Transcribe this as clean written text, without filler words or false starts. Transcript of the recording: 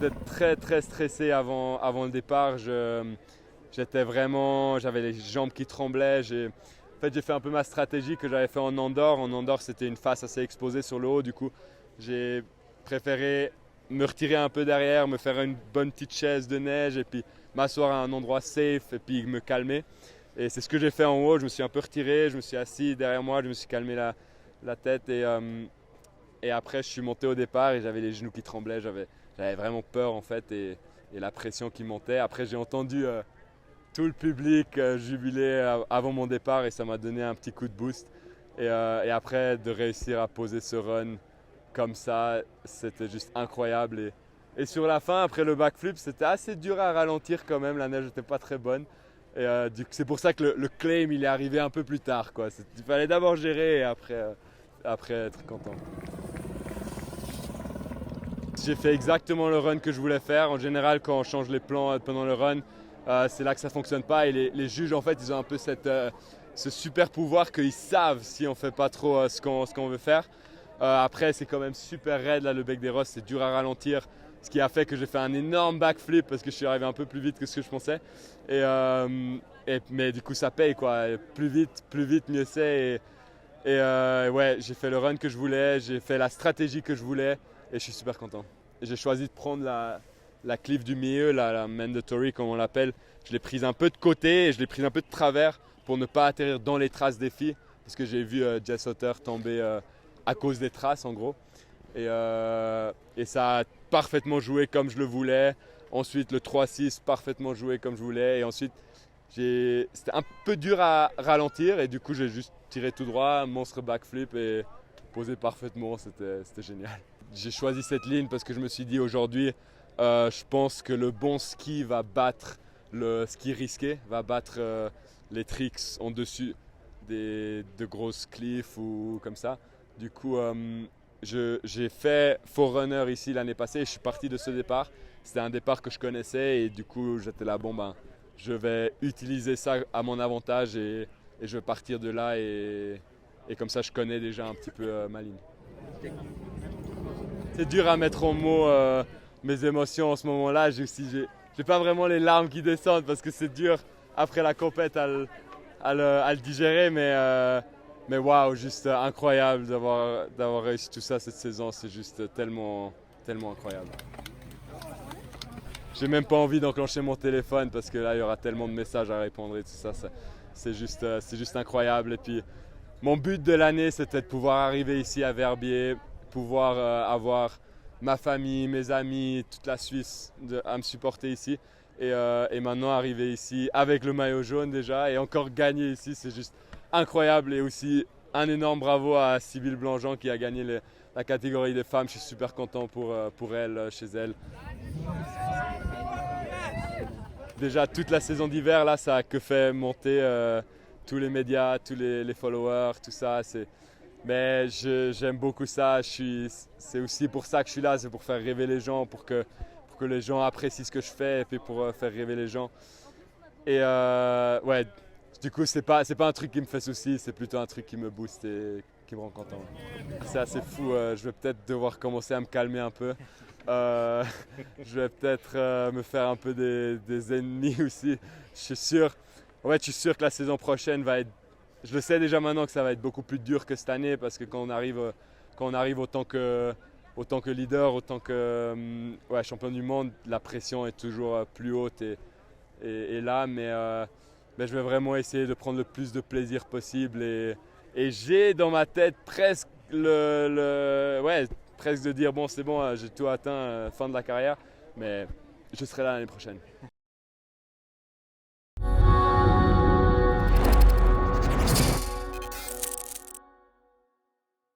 j'étais très stressé avant le départ. J'avais les jambes qui tremblaient. En fait, j'ai fait un peu ma stratégie que j'avais fait en Andorre. En Andorre, c'était une face assez exposée sur le haut. Du coup, j'ai préféré me retirer un peu derrière, me faire une bonne petite chaise de neige et puis m'asseoir à un endroit safe et puis me calmer. Et c'est ce que j'ai fait en haut. Je me suis un peu retiré, je me suis assis derrière moi, je me suis calmé la tête et après je suis monté au départ et j'avais les genoux qui tremblaient. J'avais vraiment peur en fait et la pression qui montait. Après j'ai entendu tout le public jubiler avant mon départ et ça m'a donné un petit coup de boost. Et après de réussir à poser ce run comme ça, c'était juste incroyable. Et sur la fin, après le backflip, c'était assez dur à ralentir quand même. La neige n'était pas très bonne. Et c'est pour ça que le claim il est arrivé un peu plus tard, quoi. Il fallait d'abord gérer et après être content. J'ai fait exactement le run que je voulais faire. En général, quand on change les plans pendant le run, c'est là que ça ne fonctionne pas. Et les juges, en fait, ils ont un peu ce super pouvoir qu'ils savent si on ne fait pas trop ce qu'on veut faire. Après, c'est quand même super raide, là, le bec des Rosses, c'est dur à ralentir. Ce qui a fait que j'ai fait un énorme backflip parce que je suis arrivé un peu plus vite que ce que je pensais. Mais du coup, ça paye, quoi. Plus vite, mieux c'est. Ouais, j'ai fait le run que je voulais, j'ai fait la stratégie que je voulais et je suis super content. J'ai choisi de prendre la cliff du milieu, la mandatory comme on l'appelle. Je l'ai prise un peu de côté et je l'ai prise un peu de travers pour ne pas atterrir dans les traces des filles parce que j'ai vu Jess Otter tomber à cause des traces en gros. Et ça a parfaitement joué comme je le voulais. Ensuite le 3-6 parfaitement joué comme je voulais et ensuite c'était un peu dur à ralentir et du coup j'ai juste tiré tout droit, monstre backflip et posé parfaitement, c'était génial. J'ai choisi cette ligne parce que je me suis dit aujourd'hui, je pense que le bon ski va battre le ski risqué, va battre les tricks en dessus de grosses cliffs ou comme ça. Du coup, j'ai fait Forerunner ici l'année passée et je suis parti de ce départ. C'était un départ que je connaissais et du coup j'étais là, bon ben, je vais utiliser ça à mon avantage et je vais partir de là et comme ça je connais déjà un petit peu ma ligne. C'est dur à mettre en mots mes émotions en ce moment-là. J'ai pas vraiment les larmes qui descendent parce que c'est dur après la compète à le digérer, mais waouh, juste incroyable d'avoir réussi tout ça cette saison. C'est juste tellement incroyable. J'ai même pas envie d'enclencher mon téléphone parce que là il y aura tellement de messages à répondre et tout ça. C'est juste incroyable. Et puis mon but de l'année c'était de pouvoir arriver ici à Verbier, pouvoir avoir ma famille, mes amis, toute la Suisse à me supporter ici. Et maintenant arriver ici avec le maillot jaune déjà et encore gagner ici, c'est juste incroyable. Et aussi un énorme bravo à Sybille Blanjean qui a gagné la catégorie des femmes. Je suis super content pour elle, chez elle. Déjà toute la saison d'hiver, là, ça a que fait monter tous les médias, tous les followers, tout ça. Mais j'aime beaucoup ça. C'est aussi pour ça que je suis là, c'est pour faire rêver les gens, pour que les gens apprécient ce que je fais et puis pour faire rêver les gens. Et ouais, du coup, c'est pas un truc qui me fait souci, c'est plutôt un truc qui me booste et qui me rend content. C'est assez fou, je vais peut-être devoir commencer à me calmer un peu. Je vais peut-être me faire un peu des ennemis aussi. Je suis sûr que la saison prochaine va être. Je le sais déjà maintenant que ça va être beaucoup plus dur que cette année parce que quand on arrive autant que leader, autant que ouais, champion du monde, la pression est toujours plus haute et là, mais je vais vraiment essayer de prendre le plus de plaisir possible et j'ai dans ma tête presque ouais, presque de dire bon c'est bon, j'ai tout atteint, fin de la carrière, mais je serai là l'année prochaine.